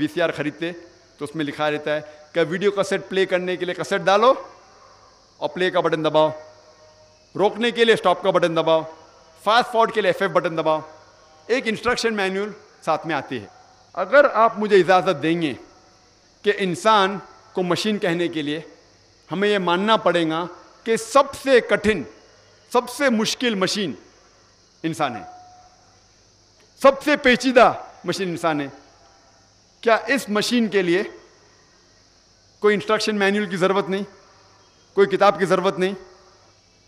VCR خریدتے تو اس میں لکھا رہتا ہے کہ ویڈیو کیسٹ پلے کرنے کے لیے کیسٹ ڈالو اور پلے کا بٹن دباؤ، روکنے کے لیے اسٹاپ کا بٹن دباؤ، فاسٹ فارورڈ کے لیے FF بٹن دباؤ. ایک انسٹرکشن مینول ساتھ میں آتی ہے. اگر آپ مجھے اجازت دیں گے کہ انسان کو مشین کہنے کے لیے ہمیں یہ ماننا پڑے گا کہ سب سے کٹھن، سب سے مشکل مشین انسان ہے، سب سے پیچیدہ مشین انسان ہے. کیا اس مشین کے لیے کوئی انسٹرکشن مینول کی ضرورت نہیں، کوئی کتاب کی ضرورت نہیں؟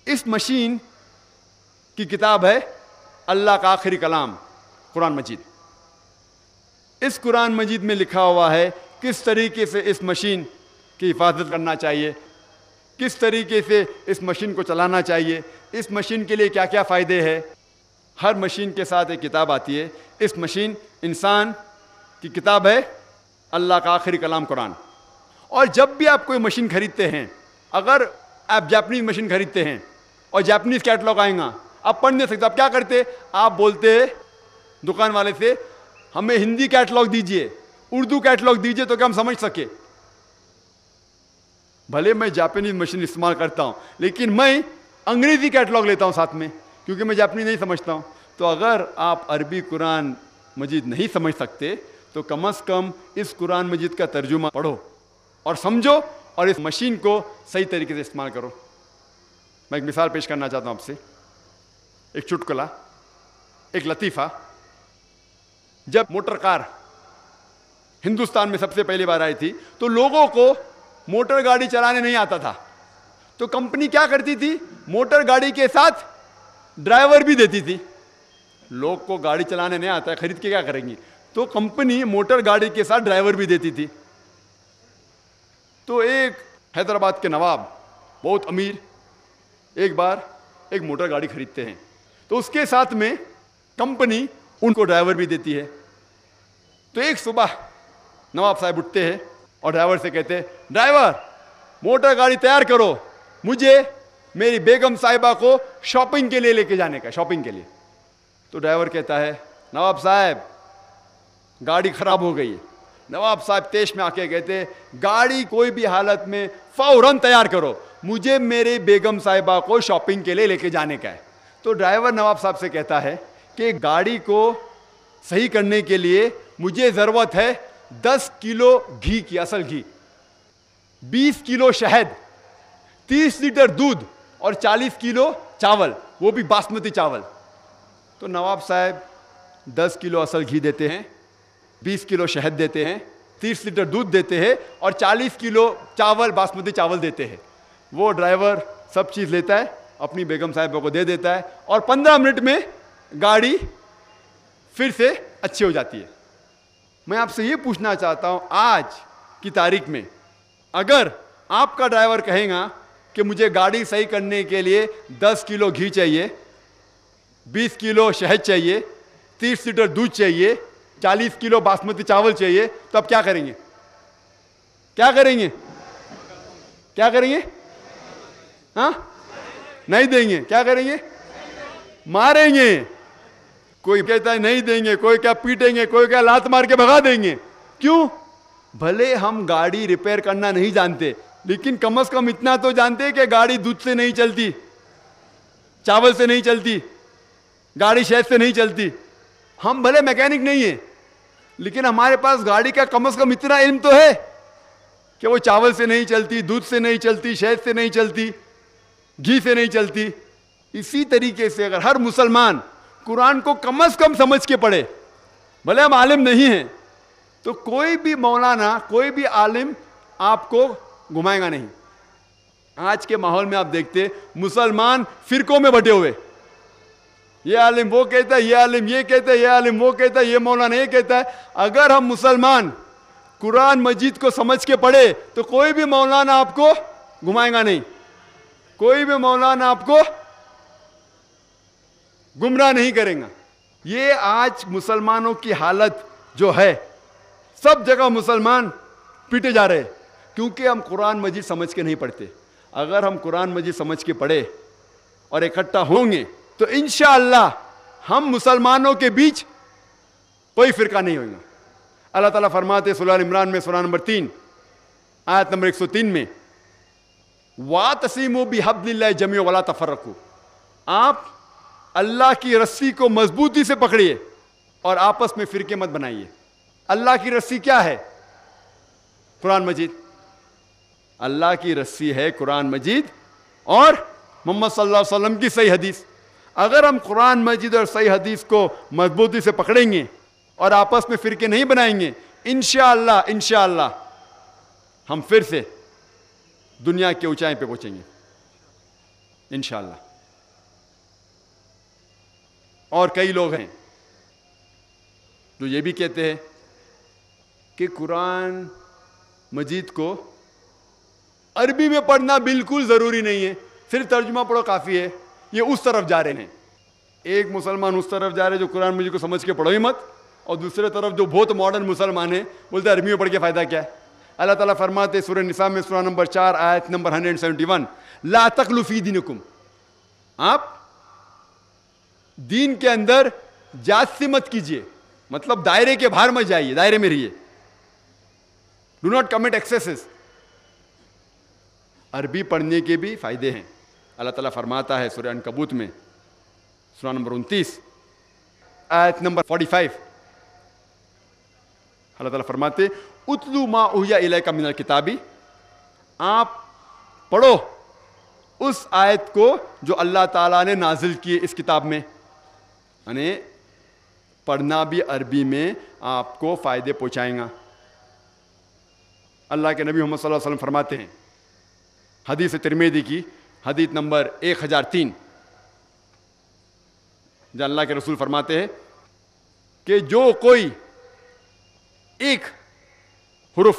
اس مشین کی کتاب ہے اللہ کا آخری کلام قرآن مجید. اس قرآن مجید میں لکھا ہوا ہے کس طریقے سے اس مشین کی حفاظت کرنا چاہیے، کس طریقے سے اس مشین کو چلانا چاہیے، اس مشین کے لیے کیا کیا فائدے ہیں. ہر مشین کے ساتھ ایک کتاب آتی ہے. اس مشین انسان کی کتاب ہے اللہ کا آخری کلام قرآن. اور جب بھی آپ کوئی مشین خریدتے ہیں، اگر آپ جاپنیز مشین خریدتے ہیں اور جاپنیز کیٹلاگ آئیں گا، آپ پڑھ نہیں سکتے، آپ کیا کرتے؟ آپ بولتے دکان والے سے ہمیں ہندی کیٹلاگ دیجئے، اردو کیٹلاگ دیجئے تو کہ ہم سمجھ سکے. بھلے میں جاپنیز مشین استعمال کرتا ہوں لیکن میں انگریزی کیٹلاگ لیتا ہوں ساتھ میں، کیونکہ میں جاپنیز نہیں سمجھتا ہوں. تو اگر آپ عربی قرآن مجید نہیں سمجھ سکتے تو کم از کم اس قرآن مجید کا ترجمہ پڑھو اور سمجھو اور اس مشین کو صحیح طریقے سے استعمال کرو. میں ایک مثال پیش کرنا چاہتا ہوں آپ سے، ایک چٹکلا، ایک لطیفہ. جب موٹر کار ہندوستان میں سب سے پہلی بار آئی تھی تو لوگوں کو موٹر گاڑی چلانے نہیں آتا تھا، تو کمپنی کیا کرتی تھی؟ موٹر گاڑی کے ساتھ ڈرائیور بھی دیتی تھی. لوگ کو گاڑی چلانے نہیں آتا ہے، خرید کے کیا کریں گی؟ تو کمپنی موٹر گاڑی کے ساتھ ڈرائیور بھی دیتی تھی. تو ایک حیدرآباد کے نواب بہت امیر ایک بار ایک موٹر گاڑی خریدتے ہیں، تو اس کے ساتھ میں کمپنی ان کو ڈرائیور بھی دیتی ہے. تو ایک صبح نواب صاحب اٹھتے ہیں اور ڈرائیور سے کہتے ہیں ڈرائیور موٹر گاڑی تیار کرو، مجھے میری بیگم صاحبہ کو شاپنگ کے لیے لے کے جانے کا، شاپنگ کے لیے. تو ڈرائیور کہتا ہے نواب صاحب گاڑی خراب ہو گئی ہے. نواب صاحب تیش میں آ کے کہتے ہیں گاڑی کوئی بھی حالت میں فوراً تیار کرو، مجھے میرے بیگم صاحبہ کو شاپنگ کے لیے لے کے جانے کا ہے. تو ڈرائیور نواب صاحب سے کہتا ہے کہ گاڑی کو صحیح کرنے کے لیے مجھے ضرورت ہے 10 کلو گھی کی، اصل گھی، 20 کلو شہد، 30 لیٹر دودھ اور 40 کلو چاول، وہ بھی باسمتی چاول. تو نواب صاحب 10 کلو اصل گھی دیتے ہیں، 20 کلو شہد دیتے ہیں، 30 لیٹر دودھ دیتے ہیں اور 40 کلو چاول باسمتی چاول دیتے ہیں. وہ ڈرائیور سب چیز لیتا ہے، اپنی بیگم صاحبہ کو دے دیتا ہے اور 15 منٹ میں گاڑی پھر سے اچھی ہو جاتی ہے. میں آپ سے یہ پوچھنا چاہتا ہوں آج کی تاریخ میں اگر آپ کا ڈرائیور کہے گا کہ مجھے گاڑی صحیح کرنے کے لیے 10 کلو گھی چاہیے، 20 کلو شہد چاہیے، 30 لیٹر دودھ چاہیے، 40 کلو باسمتی چاول چاہیے، تو اب کیا کریں گے؟ کیا کریں گے؟ کیا کریں گے؟ ہاں نہیں دیں گے. کیا کریں گے؟ ماریں گے. کوئی کہتا ہے نہیں دیں گے، کوئی کیا پیٹیں گے، کوئی کیا لات مار کے بھگا دیں گے. کیوں؟ بھلے ہم گاڑی ریپیئر کرنا نہیں جانتے لیکن کم از کم اتنا تو جانتے کہ گاڑی دودھ سے نہیں چلتی، چاول سے نہیں چلتی، گاڑی شہد سے نہیں چلتی. ہم بھلے میکینک نہیں ہیں لیکن ہمارے پاس گاڑی کا کم از کم اتنا علم تو ہے کہ وہ چاول سے نہیں چلتی، دودھ سے نہیں چلتی، شہد سے نہیں چلتی، گھی سے نہیں چلتی. اسی طریقے سے اگر ہر مسلمان قرآن کو کم از کم سمجھ کے پڑھے، بھلے ہم عالم نہیں ہیں، تو کوئی بھی مولانا، کوئی بھی عالم آپ کو گھمائے گا نہیں. آج کے ماحول میں آپ دیکھتے مسلمان فرقوں میں بٹے ہوئے، یہ عالم وہ کہتا ہے، یہ عالم یہ کہتا ہے، یہ عالم وہ کہتا ہے، یہ مولانا یہ کہتا ہے. اگر ہم مسلمان قرآن مجید کو سمجھ کے پڑھے تو کوئی بھی مولانا آپ کو گھمائے گا نہیں، کوئی بھی مولانا آپ کو گمراہ نہیں کریں گا. یہ آج مسلمانوں کی حالت جو ہے، سب جگہ مسلمان پیٹے جا رہے کیونکہ ہم قرآن مجید سمجھ کے نہیں پڑھتے. اگر ہم قرآن مجید سمجھ کے پڑھے اور اکٹھا ہوں گے تو انشاءاللہ ہم مسلمانوں کے بیچ کوئی فرقہ نہیں ہوگا. اللہ تعالیٰ فرماتے سورہ عمران میں سورہ نمبر 3 آیت نمبر 103 میں وَاعْتَصِمُوا بِحَبْلِ اللَّهِ جَمِيعًا وَلَا تَفَرَّقُوا، آپ اللہ کی رسی کو مضبوطی سے پکڑیے اور آپس میں فرقے مت بنائیے۔ اللہ کی رسی کیا ہے؟ قرآن مجید۔ اللہ کی رسی ہے قرآن مجید اور محمد صلی اللہ علیہ وسلم کی صحیح حدیث۔ اگر ہم قرآن مجید اور صحیح حدیث کو مضبوطی سے پکڑیں گے اور آپس میں فرقے نہیں بنائیں گے، انشاءاللہ ہم پھر سے دنیا کی اونچائی پہ پہنچیں گے انشاءاللہ۔ اور کئی لوگ ہیں جو یہ بھی کہتے ہیں کہ قرآن مجید کو عربی میں پڑھنا بالکل ضروری نہیں ہے، صرف ترجمہ پڑھو کافی ہے۔ یہ اس طرف جا رہے ہیں، ایک مسلمان اس طرف جا رہے جو قرآن مجید کو سمجھ کے پڑھو ہی مت، اور دوسرے طرف جو بہت ماڈرن مسلمان ہیں بولتے عربی میں پڑھ کے فائدہ کیا ہے۔ اللہ تعالیٰ فرماتے سورہ نساء میں سورہ نمبر 4 آیت نمبر 171 لا تغلوا فی دینکم، آپ دین کے اندر جاستی مت کیجیے، مطلب دائرے کے باہر مت جائیے، دائرے میں رہیے، ڈو ناٹ کمٹ ایکسیسز۔ عربی پڑھنے کے بھی فائدے ہیں۔ اللہ تعالیٰ فرماتا ہے سورہ عنکبوت میں سورہ نمبر 29 آیت نمبر 45 اللہ تعالیٰ فرماتے اتلو ما اوحی الیک من الکتاب، آپ پڑھو اس آیت کو جو اللہ تعالیٰ نے نازل کی اس کتاب میں، یعنی پڑھنا بھی عربی میں آپ کو فائدے پہنچائیں گا۔ اللہ کے نبی محمد صلی اللہ علیہ وسلم فرماتے ہیں حدیث ترمذی کی حدیث نمبر 1003 جہاں اللہ کے رسول فرماتے ہیں کہ جو کوئی ایک حرف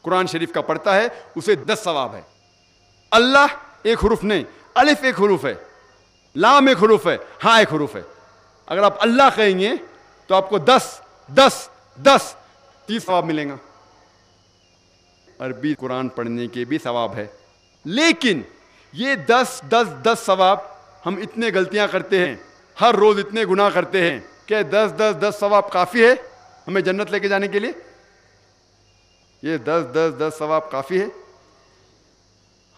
قرآن شریف کا پڑھتا ہے اسے 10 ثواب ہے۔ اللہ ایک حرف نہیں، الف ایک حرف ہے، لام ایک حرف ہے، ہاں ایک حرف ہے۔ اگر آپ اللہ کہیں گے تو آپ کو 30 ثواب ملیں گا۔ عربی قرآن پڑھنے کے بھی ثواب ہے، لیکن یہ 10 ثواب ہم اتنے غلطیاں کرتے ہیں، ہر روز اتنے گناہ کرتے ہیں کہ 10 ثواب کافی ہے ہمیں جنت لے کے جانے کے لیے؟ یہ 10 ثواب کافی ہے؟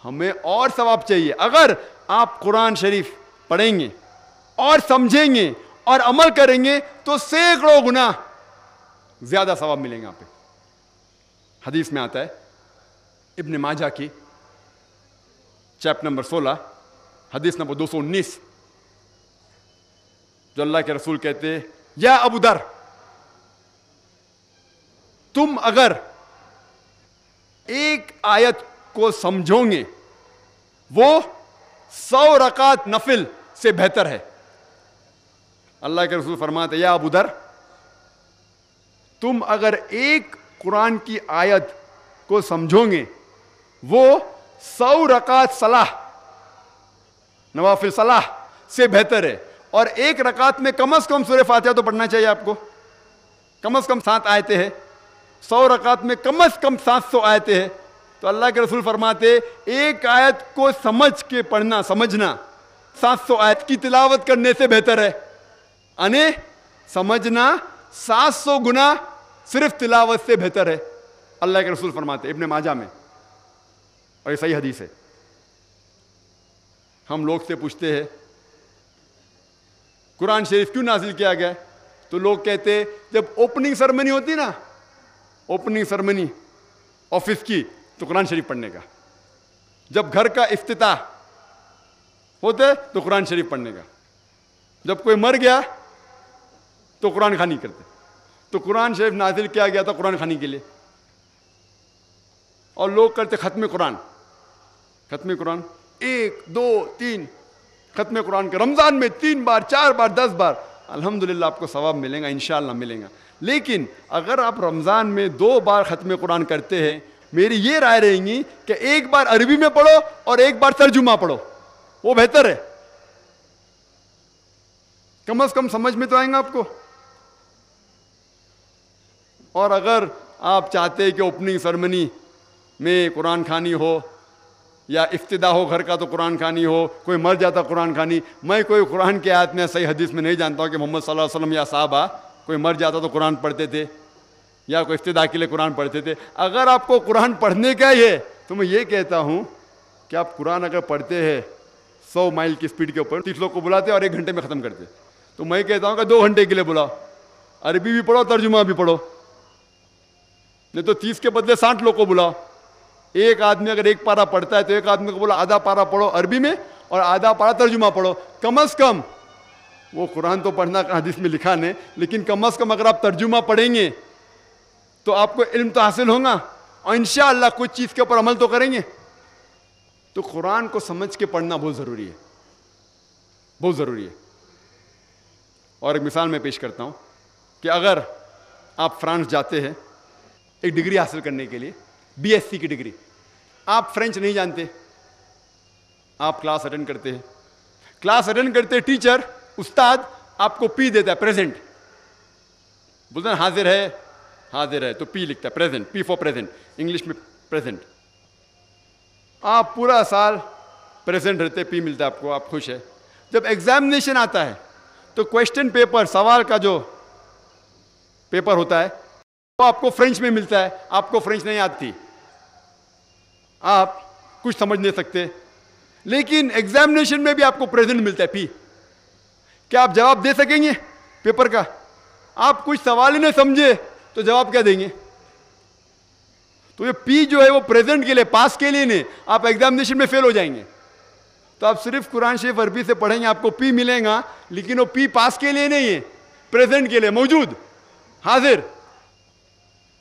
ہمیں اور ثواب چاہیے۔ اگر آپ قرآن شریف پڑھیں گے اور سمجھیں گے اور عمل کریں گے تو سینکڑوں گنا زیادہ ثواب ملیں گے آپ پہ۔ حدیث میں آتا ہے ابن ماجہ کی چیپٹر نمبر 16 حدیث نمبر 219 جو اللہ کے رسول کہتے ہیں یا ابو در، تم اگر ایک آیت کو سمجھو گے وہ 100 رکعت نفل سے بہتر ہے۔ اللہ کے رسول فرماتے یا ابو در، تم اگر ایک قرآن کی آیت کو سمجھو گے وہ 100 رکعت صلاح نوافل صلاح سے بہتر ہے، اور ایک رکعت میں کم از کم سورہ فاتحہ تو پڑھنا چاہیے آپ کو، کم از کم 7 آیتیں ہیں، 100 رکعت میں کم از کم 700 آیتیں ہیں۔ تو اللہ کے رسول فرماتے ایک آیت کو سمجھ کے پڑھنا، سمجھنا 700 آیت کی تلاوت کرنے سے بہتر ہے، یعنی سمجھنا 700 گنا صرف تلاوت سے بہتر ہے۔ اللہ کے رسول فرماتے ابن ماجہ میں، اور یہ صحیح حدیث ہے۔ ہم لوگ سے پوچھتے ہیں قرآن شریف کیوں نازل کیا گیا، تو لوگ کہتے جب اوپننگ سرمنی ہوتی نا، اوپننگ سرمنی آفس کی، تو قرآن شریف پڑھنے کا، جب گھر کا افتتاح ہوتے تو قرآن شریف پڑھنے کا، جب کوئی مر گیا تو قرآن خوانی کرتے، تو قرآن شریف نازل کیا گیا تھا قرآن خوانی کے لیے۔ اور لوگ کرتے ختم قرآن، 1 2 3 ختم قرآن کا، رمضان میں 3 بار 4 بار 10 بار، الحمدللہ آپ کو ثواب ملیں گا، انشاءاللہ ملیں گا۔ لیکن اگر آپ رمضان میں 2 بار ختم قرآن کرتے ہیں، میری یہ رائے رہیں گی کہ ایک بار عربی میں پڑھو اور ایک بار ترجمہ پڑھو، وہ بہتر ہے، کم از کم سمجھ میں تو آئیں گا آپ کو۔ اور اگر آپ چاہتے ہیں کہ اوپننگ سرمنی میں قرآن خوانی ہو یا افتتاح ہو گھر کا تو قرآن خوانی ہو، کوئی مر جاتا قرآن خوانی، میں کوئی قرآن کے آیت میں صحیح حدیث میں نہیں جانتا ہوں کہ محمد صلی اللہ علیہ وسلم یا صحابہ کوئی مر جاتا تو قرآن پڑھتے تھے، یا کوئی افتتاح کے لیے قرآن پڑھتے تھے. اگر آپ کو قرآن پڑھنے کا ہی ہے تو میں یہ کہتا ہوں کہ آپ قرآن اگر پڑھتے ہیں 100 مائل کی اسپیڈ کے اوپر, 30 لوگ کو بلاتے اور 1 گھنٹے میں ختم کرتے, تو میں کہتا ہوں کہ 2 گھنٹے کے لیے بلاؤ, عربی بھی پڑھو ترجمہ بھی پڑھو, نہیں تو 30 کے بدلے 60 لوگ کو بلاؤ. ایک آدمی اگر 1 پارہ پڑھتا ہے تو ایک آدمی کو بولا آدھا پارہ پڑھو عربی میں اور آدھا پارہ ترجمہ پڑھو. کم از کم وہ قرآن تو پڑھنا حدیث میں لکھا نہیں, لیکن کم از کم اگر آپ ترجمہ پڑھیں گے تو آپ کو علم تو حاصل ہوگا اور انشاءاللہ کچھ چیز کے اوپر عمل تو کریں گے. تو قرآن کو سمجھ کے پڑھنا بہت ضروری ہے, بہت ضروری ہے. اور ایک مثال میں پیش کرتا ہوں کہ اگر آپ فرانس جاتے ہیں ایک ڈگری حاصل کرنے کے لیے, BSc کی ڈگری, آپ فرینچ نہیں جانتے, آپ کلاس اٹینڈ کرتے ہیں, کلاس اٹینڈ کرتے ٹیچر استاد آپ کو پی دیتا ہے, پریزنٹ بولتے ہیں حاضر ہے, حاضر ہے تو پی لکھتا ہے, present, P for present, English میں پریزنٹ. آپ پورا سال پریزنٹ رہتے, پی ملتا ہے آپ کو, آپ خوش ہے. جب ایگزامینیشن آتا ہے تو کویشچن پیپر, سوال کا جو پیپر ہوتا ہے وہ آپ کو فرینچ میں ملتا ہے, آپ کو فرینچ نہیں آتی, آپ کچھ سمجھ نہیں سکتے, لیکن ایگزامینیشن میں بھی آپ کو پریزنٹ ملتا ہے, پی. کیا آپ جواب دے سکیں گے پیپر کا؟ آپ کچھ سوال ہی نہیں سمجھے تو جواب کیا دیں گے؟ تو یہ پی جو ہے وہ پریزنٹ کے لیے, پاس کے لیے نہیں, آپ ایگزامینیشن میں فیل ہو جائیں گے. تو آپ صرف قرآن شریف عربی سے پڑھیں گے, آپ کو پی ملے گا, لیکن وہ پی پاس کے لیے نہیں ہے, پریزنٹ کے لیے, موجود, حاضر.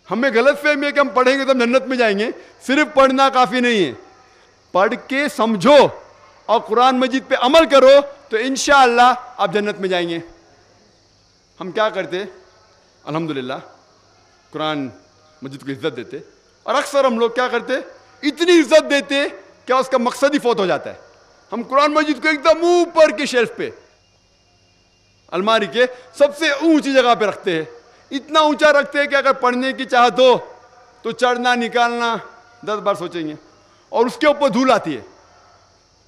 ہمیں غلط فہمی ہے کہ ہم پڑھیں گے تو ہم جنت میں جائیں گے. صرف پڑھنا کافی نہیں ہے, پڑھ کے سمجھو اور قرآن مجید پہ عمل کرو تو انشاءاللہ آپ جنت میں جائیں گے. ہم کیا کرتے, الحمدللہ قرآن مجید کو عزت دیتے, اور اکثر ہم لوگ کیا کرتے, اتنی عزت دیتے کہ اس کا مقصد ہی فوت ہو جاتا ہے. ہم قرآن مجید کو ایک دم اوپر کے شیلف پہ, الماری کے سب سے اونچی جگہ پہ رکھتے ہیں, اتنا اونچا رکھتے ہیں کہ اگر پڑھنے کی چاہت ہو تو چڑھنا نکالنا 10 بار سوچیں گے, اور اس کے اوپر دھول آتی ہے,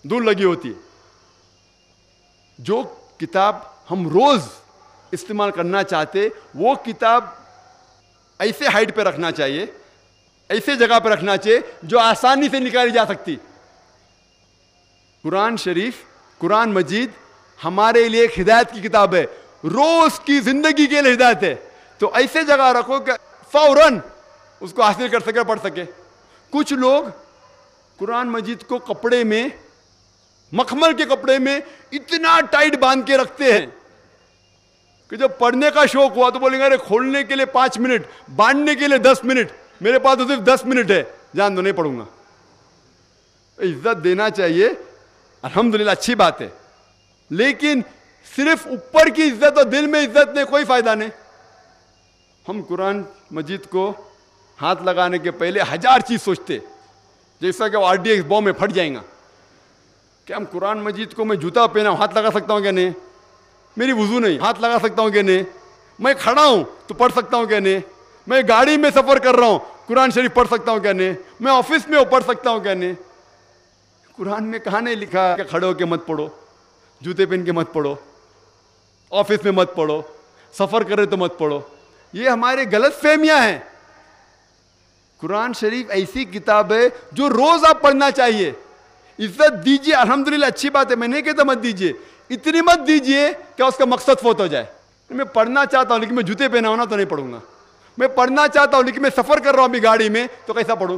دھول لگی ہوتی ہے. جو کتاب ہم روز استعمال کرنا چاہتے وہ کتاب ایسے ہائٹ پہ رکھنا چاہیے, ایسے جگہ پہ رکھنا چاہیے جو آسانی سے نکالی جا سکتی. قرآن شریف, قرآن مجید ہمارے لیے ایک ہدایت کی کتاب ہے, روز کی زندگی کے لیے ہدایت ہے. تو ایسے جگہ رکھو کہ فوراً اس کو حاصل کر سکے, پڑھ سکے. کچھ لوگ قرآن مجید کو کپڑے میں, مخمل کے کپڑے میں اتنا ٹائٹ باندھ کے رکھتے ہیں کہ جب پڑھنے کا شوق ہوا تو بولیں گے ارے کھولنے کے لیے 5 منٹ, باندھنے کے لیے 10 منٹ, میرے پاس تو صرف 10 منٹ ہے, جان دو نہیں پڑھوں گا. عزت دینا چاہیے, الحمدللہ اچھی بات ہے, لیکن صرف اوپر کی عزت اور دل میں عزت نے کوئی فائدہ نہیں. ہم قرآن مجید کو ہاتھ لگانے کے پہلے 1000 چیز سوچتے, جیسا کہ وہ RDX بام میں پھٹ جائیں گا. کہ ہم قرآن مجید کو, میں جوتا پہنا ہوں ہاتھ لگا سکتا ہوں کہ نہیں, میری وضو نہیں, ہاتھ لگا سکتا ہوں کہ نہیں, میں کھڑا ہوں تو پڑھ سکتا ہوں کہ نہیں, میں گاڑی میں سفر کر رہا ہوں قرآن شریف پڑھ سکتا ہوں کہ نہیں, میں آفس میں پڑھ سکتا ہوں کہ نہیں. قرآن میں کہاں نہیں لکھا کہ کھڑے ہو کے مت پڑھو, جوتے پہن کے مت پڑھو, آفس میں مت پڑھو, سفر کرے تو مت پڑھو. یہ ہمارے غلط فہمیاں ہیں. قرآن شریف ایسی کتاب ہے جو روز آپ پڑھنا چاہیے. عزت دیجیے, الحمدللہ اچھی بات ہے, میں نہیں کہتا مت دیجیے, اتنی مت دیجیے کہ اس کا مقصد فوت ہو جائے. میں پڑھنا چاہتا ہوں لیکن میں جوتے پہنا ہوں نا تو نہیں پڑھوں گا. میں پڑھنا چاہتا ہوں لیکن میں سفر کر رہا ہوں ابھی گاڑی میں تو کیسا پڑھوں.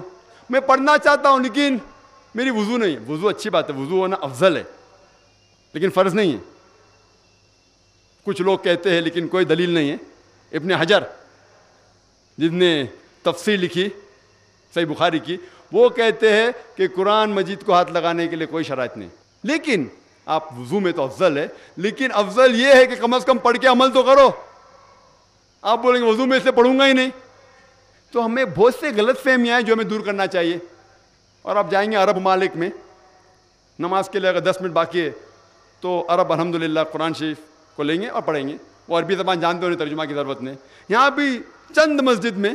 میں پڑھنا چاہتا ہوں لیکن میری وضو نہیں. وضو اچھی بات ہے, وضو ہونا افضل ہے, لیکن فرض نہیں ہے. کچھ لوگ کہتے ہیں لیکن کوئی دلیل نہیں ہے. ابن حجر جس نے تفسیر لکھی صحیح بخاری کی, وہ کہتے ہیں کہ قرآن مجید کو ہاتھ لگانے کے لیے کوئی شرائط نہیں, لیکن آپ وضو میں تو افضل ہے, لیکن افضل یہ ہے کہ کم از کم پڑھ کے عمل تو کرو. آپ بولیں گے وضو میں سے پڑھوں گا ہی نہیں. تو ہمیں بہت سے غلط فہمیاں ہیں جو ہمیں دور کرنا چاہیے. اور آپ جائیں گے عرب ممالک میں, نماز کے لیے اگر 10 منٹ باقی ہے تو عرب الحمدللہ قرآن شریف کو لیں گے اور پڑھیں گے. وہ عربی زبان جانتے ہونے ترجمہ کی ضرورت نہیں. یہاں بھی چند مسجد میں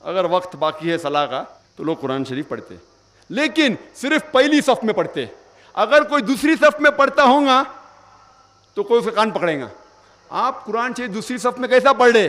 اگر وقت باقی ہے صلاح کا تو لوگ قرآن شریف پڑھتے, لیکن صرف پہلی صف میں پڑھتے. اگر کوئی دوسری صف میں پڑھتا ہوگا تو کوئی اس کا کان پکڑے گا. آپ قرآن شریف دوسری صف میں کیسا پڑھ رہے,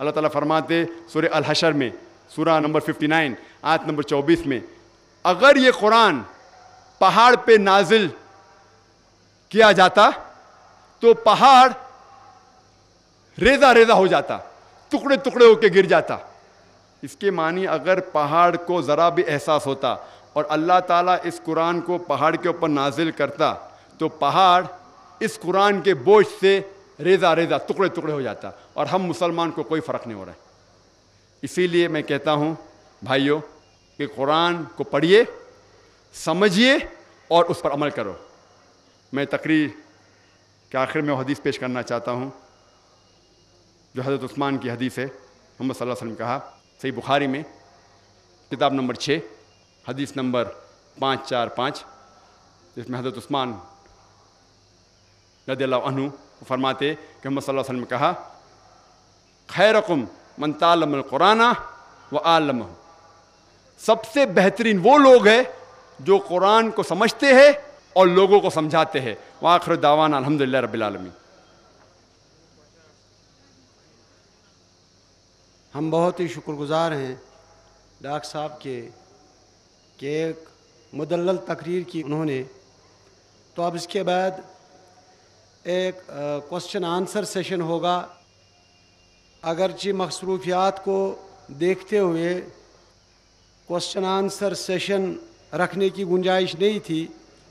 اللہ تعالیٰ فرماتے سورہ الحشر میں سورہ نمبر 59 آیت نمبر 24 میں، اگر یہ قرآن پہاڑ پہ نازل کیا جاتا تو پہاڑ ریزہ ریزہ ہو جاتا، ٹکڑے ٹکڑے ہو کے گر جاتا۔ اس کے معنی اگر پہاڑ کو ذرا بھی احساس ہوتا اور اللہ تعالیٰ اس قرآن کو پہاڑ کے اوپر نازل کرتا تو پہاڑ اس قرآن کے بوجھ سے ریزہ ریزہ ٹکڑے ٹکڑے ہو جاتا، اور ہم مسلمان کو کوئی فرق نہیں ہو رہا ہے۔ اسی لیے میں کہتا ہوں بھائیوں کہ قرآن کو پڑھیے، سمجھیے اور اس پر عمل کرو۔ میں تقریر کے آخر میں وہ حدیث پیش کرنا چاہتا ہوں جو حضرت عثمان کی حدیث ہے۔ محمد صلی اللہ علیہ وسلم کہا صحیح بخاری میں کتاب نمبر 6 حدیث نمبر 545، جس میں حضرت عثمان رضی اللہ عنہ فرماتے کہ محمد صلی اللہ علیہ وسلم نے کہا خیرکم من تعلم القرآن وعلمہ، سب سے بہترین وہ لوگ ہیں جو قرآن کو سمجھتے ہیں اور لوگوں کو سمجھاتے ہیں۔ وآخر دعوانا الحمدللہ رب العالمین۔ ہم بہت ہی شکر گزار ہیں ڈاکٹر صاحب کے کہ ایک مدلل تقریر کی انہوں نے۔ تو اب اس کے بعد ایک کوسچن آنسر سیشن ہوگا۔ اگرچہ مصروفیات کو دیکھتے ہوئے کوسچن آنسر سیشن رکھنے کی گنجائش نہیں تھی،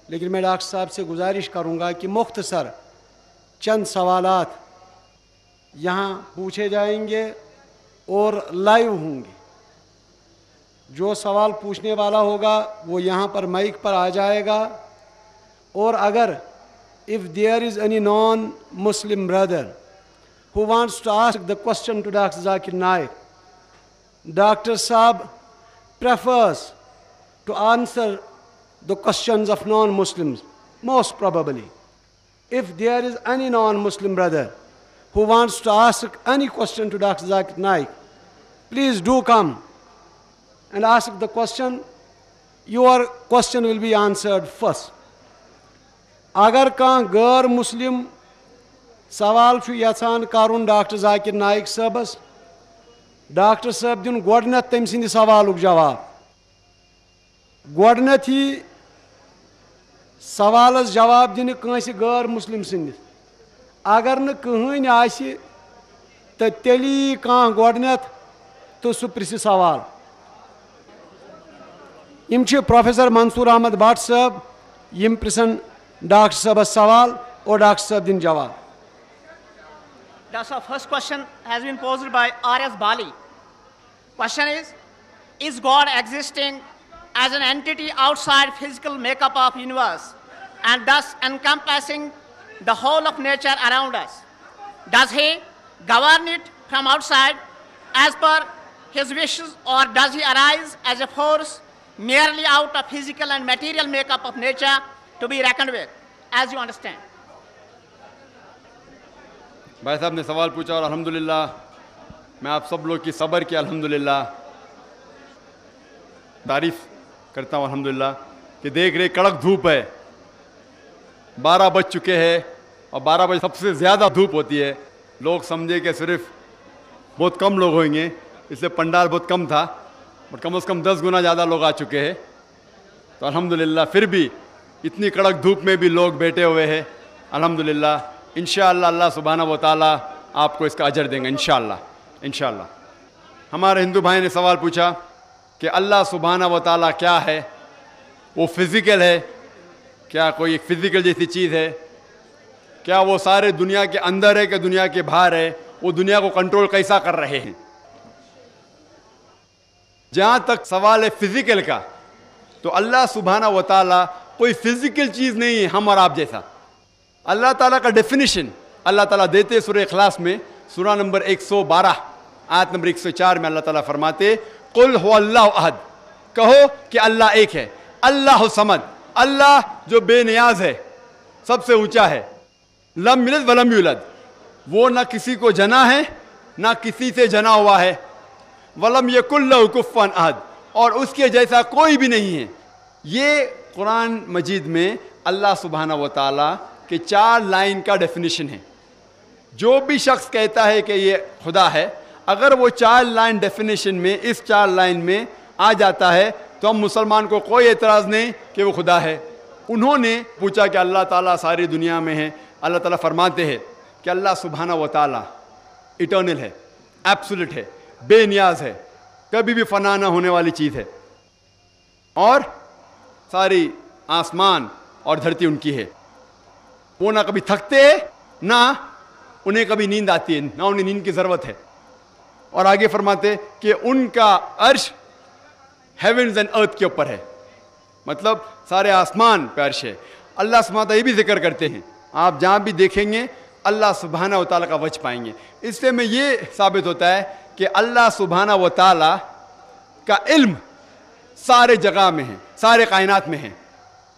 لیکن میں ڈاکٹر صاحب سے گزارش کروں گا کہ مختصر چند سوالات یہاں پوچھے جائیں گے اور لائیو ہوں گے۔ جو سوال پوچھنے والا ہوگا وہ یہاں پر مائک پر آ جائے گا، اور اگر if there is any non-Muslim brother who wants to ask the question to Dr. Zakir Naik, Dr. Saab prefers to answer the questions of non-Muslims, most probably. If there is any non-Muslim brother who wants to ask any question to Dr. Zakir Naik, please do come and ask the question. Your question will be answered first. اگر کان غیر مسلم سوال چھُ یژھان کرُن doctor Zakir Naik صٲبس، doctor صٲب دِن گۄڈنٮ۪تھ تٔمۍ سٕنٛدِ سوالُک جواب۔ گۄڈنٮ۪تھٕے سوالس جواب دِنہِ کٲنٛسہِ غٲر مسلم سٕنٛدِس، اگر نہٕ کٕہٕنۍ آسہِ تہٕ تیٚلہِ یی کانٛہہ گۄڈنٮ۪تھ تہٕ سُہ پرژھِ سوال۔ یِم چھِ پروفیسر منصور احمد بٹ صٲب، یِم پرژھن ڈاکٹر صٲبس سوال اور ڈاکٹر صٲب دِن جواب۔ That's our first question has been posed by R.S. Bali. Question is God existing as an entity outside physical makeup of universe and thus encompassing the whole of nature around us? Does he govern it from outside as per his wishes, or does he arise as a force merely out of physical and material makeup of nature to be reckoned with, as you understand? بھائی صاحب نے سوال پوچھا اور الحمدللہ میں آپ سب لوگ کی صبر کی الحمدللہ تعریف کرتا ہوں الحمدللہ کہ دیکھ رہے کڑک دھوپ ہے، 12 بج چکے ہیں اور 12 بجے سب سے زیادہ دھوپ ہوتی ہے۔ لوگ سمجھے کہ صرف بہت کم لوگ ہوئیں گے، اس لیے پنڈال بہت کم تھا، بٹ کم از کم 10 گنا زیادہ لوگ آ چکے ہیں۔ تو الحمدللہ پھر بھی اتنی کڑک دھوپ میں بھی لوگ بیٹھے ہوئے ہیں، الحمدللہ انشاءاللہ اللہ سبحانہ و تعالیٰ آپ کو اس کا اجر دیں گے انشاءاللہ انشاءاللہ۔ ہمارے ہندو بھائی نے سوال پوچھا کہ اللہ سبحانہ و تعالیٰ کیا ہے؟ وہ فزیکل ہے کیا؟ کوئی ایک فزیکل جیسی چیز ہے کیا؟ وہ سارے دنیا کے اندر ہے کہ دنیا کے باہر ہے؟ وہ دنیا کو کنٹرول کیسا کر رہے ہیں؟ جہاں تک سوال ہے فزیکل کا، تو اللہ سبحانہ و تعالیٰ کوئی فزیکل چیز نہیں ہے ہم اور آپ جیسا۔ اللہ تعالیٰ کا ڈیفینیشن اللہ تعالیٰ دیتے سورہ اخلاص میں سورہ نمبر 112 آیت نمبر 104 میں اللہ تعالیٰ فرماتے قل هو اللہ احد، کہو کہ اللہ ایک ہے، اللہ صمد، اللہ جو بے نیاز ہے، سب سے اونچا ہے، لم یلد ولم یولد، وہ نہ کسی کو جنا ہے نہ کسی سے جنا ہوا ہے، ولم یکن لہ کفوا احد، اور اس کے جیسا کوئی بھی نہیں ہے۔ یہ قرآن مجید میں اللہ سبحانہ و تعالیٰ کہ 4 لائن کا ڈیفینیشن ہے۔ جو بھی شخص کہتا ہے کہ یہ خدا ہے، اگر وہ 4 لائن ڈیفینیشن میں اس 4 لائن میں آ جاتا ہے تو ہم مسلمان کو کوئی اعتراض نہیں کہ وہ خدا ہے. انہوں نے پوچھا کہ اللہ تعالیٰ ساری دنیا میں ہے. اللہ تعالیٰ فرماتے ہیں کہ اللہ سبحانہ و تعالیٰ ایٹرنل ہے, ایبسولوٹ ہے, بے نیاز ہے, کبھی بھی فنا نہ ہونے والی چیز ہے, اور ساری آسمان اور دھرتی ان کی ہے. وہ نہ کبھی تھکتے نہ انہیں کبھی نیند آتی ہے, نہ انہیں نیند کی ضرورت ہے. اور آگے فرماتے کہ ان کا عرش ہیونز اینڈ ارتھ کے اوپر ہے, مطلب سارے آسمان پہ عرش ہے. اللہ سبحانہ تعالیٰ یہ بھی ذکر کرتے ہیں, آپ جہاں بھی دیکھیں گے اللہ سبحانہ و تعالیٰ کا وجہ پائیں گے. اس سے میں یہ ثابت ہوتا ہے کہ اللہ سبحانہ و تعالیٰ کا علم سارے جگہ میں ہے, سارے کائنات میں ہے,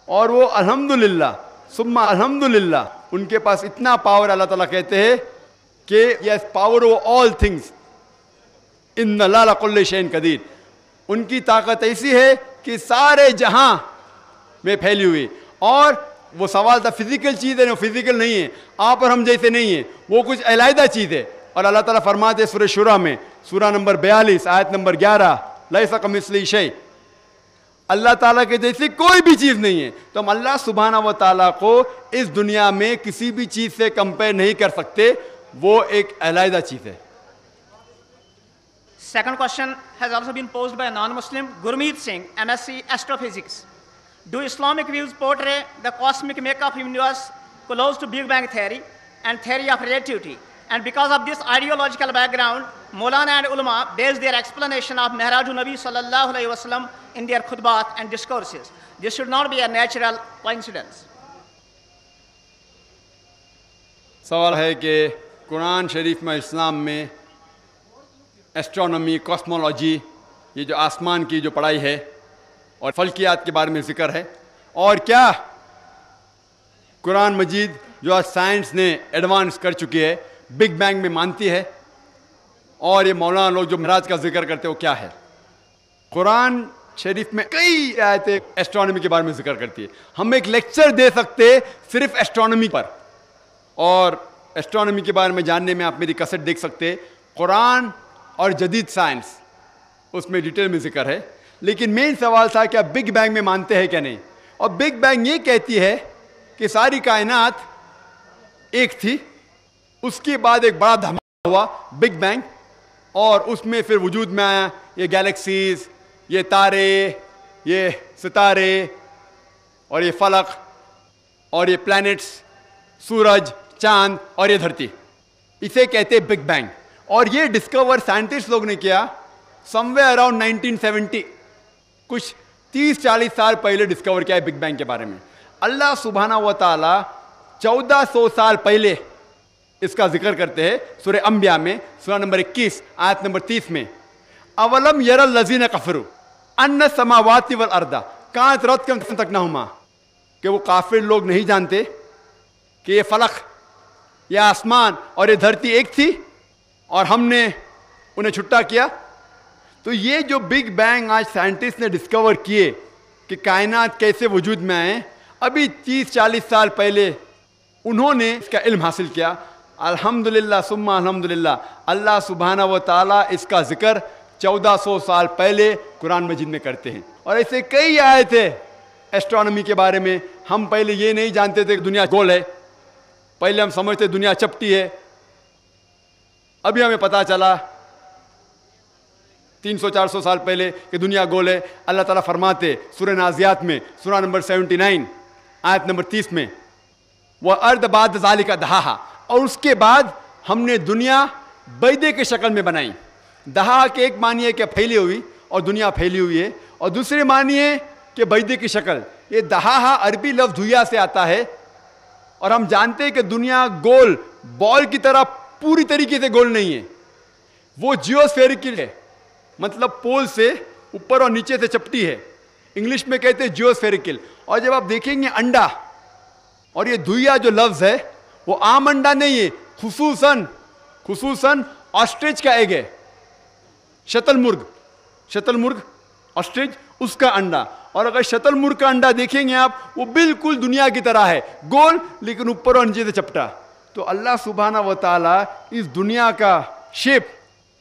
اور وہ الحمدللہ ثم الحمدللہ ان کے پاس اتنا پاور. اللہ تعالیٰ کہتے ہیں کہ yes power over all things ان اللہ علی کل شیء قدیر. ان کی طاقت ایسی ہے کہ سارے جہاں میں پھیلی ہوئی. اور وہ سوال تھا فزیکل چیز ہے, وہ فزیکل نہیں ہے, آپ اور ہم جیسے نہیں ہیں, وہ کچھ علیحدہ چیز ہے. اور اللہ تعالیٰ فرماتے سورہ شورى میں, سورہ نمبر 42 آیت نمبر 11, لیس کمثلہ شیء, اللہ تعالیٰ کے جیسی کوئی بھی چیز نہیں ہے. تو ہم اللہ سبحانہ و تعالیٰ کو اس دنیا میں کسی بھی چیز سے کمپیئر نہیں کر سکتے, وہ ایک علیحدہ چیز ہے. Second question has also been posed by a non-Muslim, Gurmeet Singh, MSc Astrophysics. Do Islamic views portray the cosmic makeup of universe close to Big Bang theory and theory of relativity? And because of this ideological background, Maulana and ulama base their explanation of Mi'rajun Nabi sallallahu alayhi wa sallam in their khutbat and discourses. This should not be a natural coincidence. سوال ہے کہ قرآن شریف میں اسلام میں astronomy, cosmology, یہ جو آسمان کی جو پڑھائی ہے اور فلکیات کے بارے میں ذکر ہے, اور کیا قرآن مجید جو آج سائنس نے ایڈوانس کر چکی ہے بگ بینگ میں مانتی ہے, اور یہ مولانا لوگ جو معراج کا ذکر کرتے ہیں وہ کیا ہے. قرآن شریف میں کئی آیتیں ایسٹرونومی کے بارے میں ذکر کرتی ہے. ہم ایک لیکچر دے سکتے صرف ایسٹرونومی پر, اور ایسٹرونومی کے بارے میں جاننے میں آپ میری کیسٹ دیکھ سکتے. قرآن اور جدید سائنس اس میں ڈیٹیل میں ذکر ہے, لیکن مین سوال تھا کہ آپ بگ بینگ میں مانتے ہیں کیا نہیں. اور بگ بینگ یہ کہتی ہے کہ ساری کائنات ایک تھی, اس کے بعد ایک بڑا دھماکہ ہوا بگ بینگ, اور اس میں پھر وجود میں آیا یہ گیلیکسیز, یہ تارے, یہ ستارے, اور یہ فلک, اور یہ پلانٹس, سورج, چاند, اور یہ دھرتی. اسے کہتے ہیں بگ بینگ. اور یہ ڈسکور سائنٹسٹ لوگ نے کیا سم وے اراؤنڈ 1970, کچھ 30-40 سال پہلے ڈسکور کیا ہے بگ بینگ کے بارے میں. اللہ سبحانہ و تعالیٰ 1400 سال پہلے اس کا ذکر کرتے ہیں سورہ انبیاء میں, سورہ نمبر 21 آیت نمبر 30 میں, اولم یر الذین کفروا ان السماوات والارض کانت رتقا تکنہما, کہ وہ کافر لوگ نہیں جانتے کہ یہ فلک, یہ آسمان اور یہ دھرتی ایک تھی اور ہم نے انہیں چھٹا کیا. تو یہ جو بگ بینگ آج سائنٹسٹ نے ڈسکور کیے کہ کائنات کیسے وجود میں آئے, ابھی 30-40 سال پہلے انہوں نے اس کا علم حاصل کیا. الحمدللہ ثم الحمدللہ, اللہ سبحانہ و تعالیٰ اس کا ذکر 1400 سال پہلے قرآن مجید میں کرتے ہیں. اور ایسے کئی آئے تھے ایسٹرونومی کے بارے میں. ہم پہلے یہ نہیں جانتے تھے کہ دنیا گول ہے, پہلے ہم سمجھتے دنیا چپٹی ہے. ابھی ہمیں پتہ چلا 300-400 سال پہلے کہ دنیا گول ہے. اللہ تعالیٰ فرماتے سورہ نازیات میں, سورہ نمبر 79 آیت نمبر 30 میں, وَأَرْضَ بَعْدَ ذَلِكَ دَحَاهَا, اور اس کے بعد ہم نے دنیا بیدے کے شکل میں بنائی. دہا کے ایک معنی ہے کہ پھیلی ہوئی اور دنیا پھیلی ہوئی ہے, اور دوسری معنی ہے کہ بیدے کی شکل. یہ دہا عربی لفظ دھویا سے آتا ہے, اور ہم جانتے ہیں کہ دنیا گول بال کی طرح پوری طریقے سے گول نہیں ہے, وہ جیوسفیریکل ہے, مطلب پول سے اوپر اور نیچے سے چپٹی ہے. انگلش میں کہتے ہیں جیوسفیریکل. اور جب آپ دیکھیں گے انڈا, اور یہ دھویا جو لفظ ہے وہ عام انڈا نہیں ہے, خصوصاً آسٹرچ کا ایگ ہے, شتل مرغ آسٹرچ, اس کا انڈا. اور اگر شتل مرغ کا انڈا دیکھیں گے آپ, وہ بالکل دنیا کی طرح ہے, گول لیکن اوپر اور نیچے سے چپٹا. تو اللہ سبحانہ و تعالیٰ اس دنیا کا shape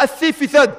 80%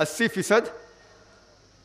80%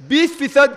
20%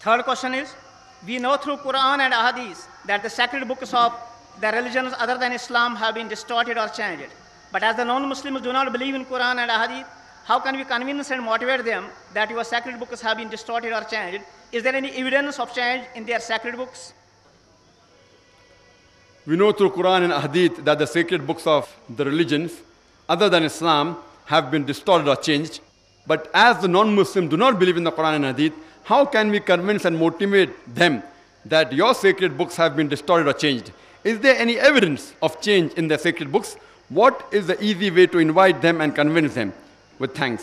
Third question is, we know through Quran and Ahadith that the sacred books of the religions other than Islam have been distorted or changed. But as the non-Muslims do not believe in Quran and Ahadith, how can we convince and motivate them that your sacred books have been distorted or changed? Is there any evidence of change in their sacred books? We know through Quran and Hadith that the sacred books of the religions other than Islam have been distorted or changed. But as the non-Muslims do not believe in the Quran and Hadith, how can we convince and motivate them that your sacred books have been distorted or changed? Is there any evidence of change in their sacred books? What is the easy way to invite them and convince them? With thanks.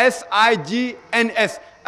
SIGNS,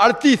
38,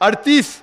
38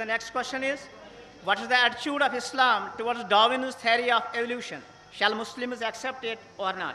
the next question is, what is the attitude of Islam towards Darwin's theory of evolution? Shall Muslims accept it or not?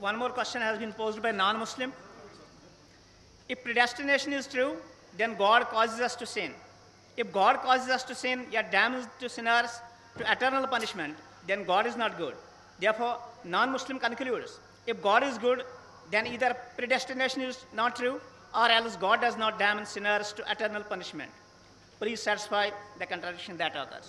One more question has been posed by non-Muslim. If predestination is true, then God causes us to sin. If God causes us to sin, yet damns to sinners to eternal punishment, then God is not good. Therefore, non-Muslim concludes, if God is good, then either predestination is not true, or else God does not damn sinners to eternal punishment. Please satisfy the contradiction that occurs.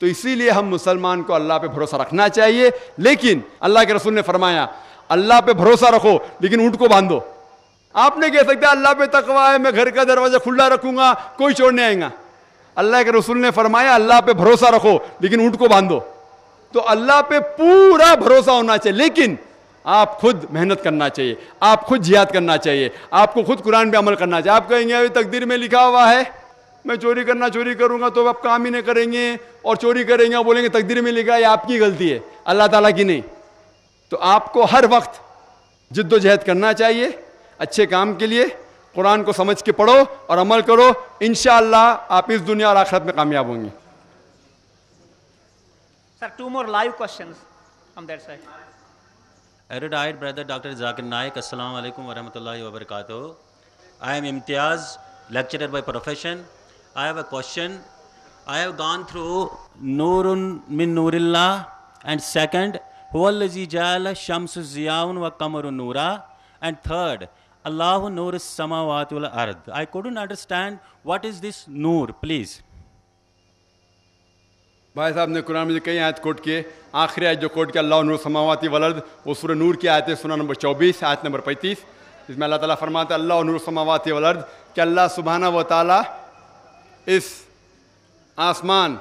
تو اسی لیے ہم مسلمان کو اللہ پہ بھروسہ رکھنا چاہیے. لیکن اللہ کے رسول نے فرمایا اللہ پہ بھروسہ رکھو لیکن اونٹ کو باندھو. آپ نے کہہ سکتے اللہ پہ تقویٰ ہے, میں گھر کا دروازہ کھلا رکھوں گا, کوئی چور نہیں آئے گا. اللہ کے رسول نے فرمایا اللہ پہ بھروسہ رکھو لیکن اونٹ کو باندھو. تو اللہ پہ پورا بھروسہ ہونا چاہیے, لیکن آپ خود محنت کرنا چاہیے, آپ خود جہاد کرنا چاہیے, آپ کو خود قرآن پہ عمل کرنا چاہیے. آپ کہیں گے ابھی تقدیر میں لکھا ہوا ہے میں چوری کروں گا, تو آپ کام ہی نہیں کریں گے اور چوری کریں گے اور بولیں گے تقدیر میں لکھا ہے, یہ آپ کی غلطی ہے, اللہ تعالیٰ کی نہیں. تو آپ کو ہر وقت جد و جہد کرنا چاہیے اچھے کام کے لیے. قرآن کو سمجھ کے پڑھو اور عمل کرو, انشاءاللہ آپ اس دنیا اور آخرت میں کامیاب ہوں گے. Sir, 2 more live questions from that side. Erudite brother Dr. Zakir Naik, Assalamu alaikum wa rahmatullahi wa barakatuh. I am Imtiaz, lecturer by profession. I have a question. I have gone through Nurun min Nurillah, and second, Huwallazi ja'ala shamsu ziyaun wa qamaru nura, and third, Allahu nur as-samawati wal ard. I couldn't understand what is this nur, please. بھائی صاحب نے قرآن میں کئی آیت کوٹ کیے, آخری آیت جو کوٹ کیا اللہ نور سماواتی والارض, وہ سورہ نور کی آیت ہے, سورہ نمبر 24 آیت نمبر 35, جس میں اللہ تعالیٰ فرماتا ہے اللہ نور سماواتی والارض, کہ اللہ سبحانہ و تعالیٰ اس آسمان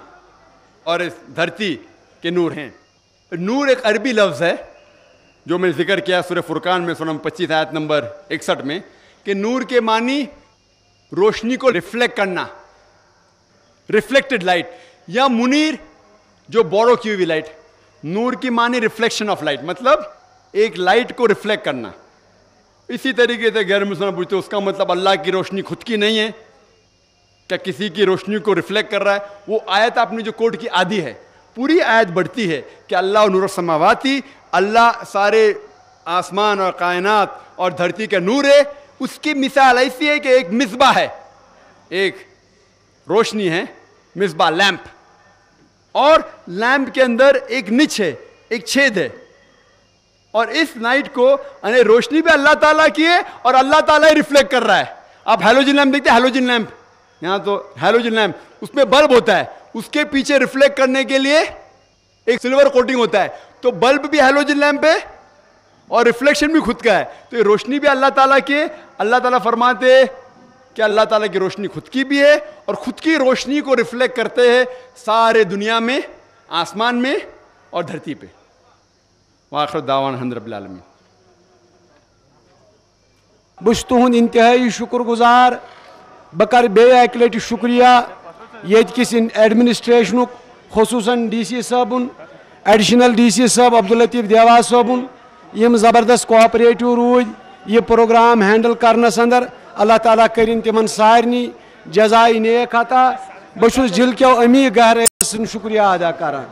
اور اس دھرتی کے نور ہیں. نور ایک عربی لفظ ہے جو میں نے ذکر کیا سورہ فرقان میں سورہ نمبر 25 آیت نمبر 61 میں, کہ نور کے معنی روشنی کو ریفلیکٹ کرنا, ریفلیکٹڈ لائٹ, یا منیر جو بورو کی ہوئی لائٹ. نور کی معنی ریفلیکشن آف لائٹ, مطلب ایک لائٹ کو ریفلیکٹ کرنا. اسی طریقے سے غیر مسلمان پوچھتے اس کا مطلب اللہ کی روشنی خود کی نہیں ہے, کیا کسی کی روشنی کو ریفلیکٹ کر رہا ہے؟ وہ آیت آپ نے جو کوٹ کی آدھی ہے, پوری آیت بڑھتی ہے کہ اللہ نور السماواتی, اللہ سارے آسمان اور کائنات اور دھرتی کا نور ہے. اس کی مثال ایسی ہے کہ ایک مصباح ہے, ایک روشنی ہے, مصباح لیمپ, اور لیمپ کے اندر ایک نچ ہے, ایک چھید ہے, اور اس لائٹ کو یعنی روشنی بھی اللہ تعالیٰ کی ہے اور اللہ تعالیٰ ہی ریفلیکٹ کر رہا ہے. آپ ہیلوجن لیمپ دیکھتے ہیں, ہیلوجن لیمپ, یہاں تو ہیلوجن لیمپ, اس میں بلب ہوتا ہے, اس کے پیچھے ریفلیکٹ کرنے کے لیے ایک سلور کوٹنگ ہوتا ہے. تو بلب بھی ہیلوجن لیمپ ہے اور ریفلیکشن بھی خود کا ہے. تو یہ روشنی بھی اللہ تعالیٰ کی ہے. اللہ تعالیٰ فرماتے کہ اللہ تعالیٰ کی روشنی خود کی بھی ہے اور خود کی روشنی کو ریفلیکٹ کرتے ہیں سارے دنیا میں, آسمان میں اور دھرتی پہ. وآخر دعوانا الحمد رب العالمین. بس تہند انتہائی شکر گزار. بہ کر بیٚیہِ اکہِ لٹہِ شکریہ ییٚتہِ کِس ایڈمنسٹریشنُک, خصوٗصاً ڈی سی صٲبُن, ایڈیشنل ڈی سی صٲب عبداللطیف دیوا صٲبُن, یِم زبردست کوآپریٹِو روٗدۍ یہ پروگرام ہینڈل کرنس اندر. اللہ تعالیٰ کرن تمن سارنی جزائے نیک عطا. بہ چھُس دل کیو امی گہرٲیی سُنٛد شکریہ ادا کران.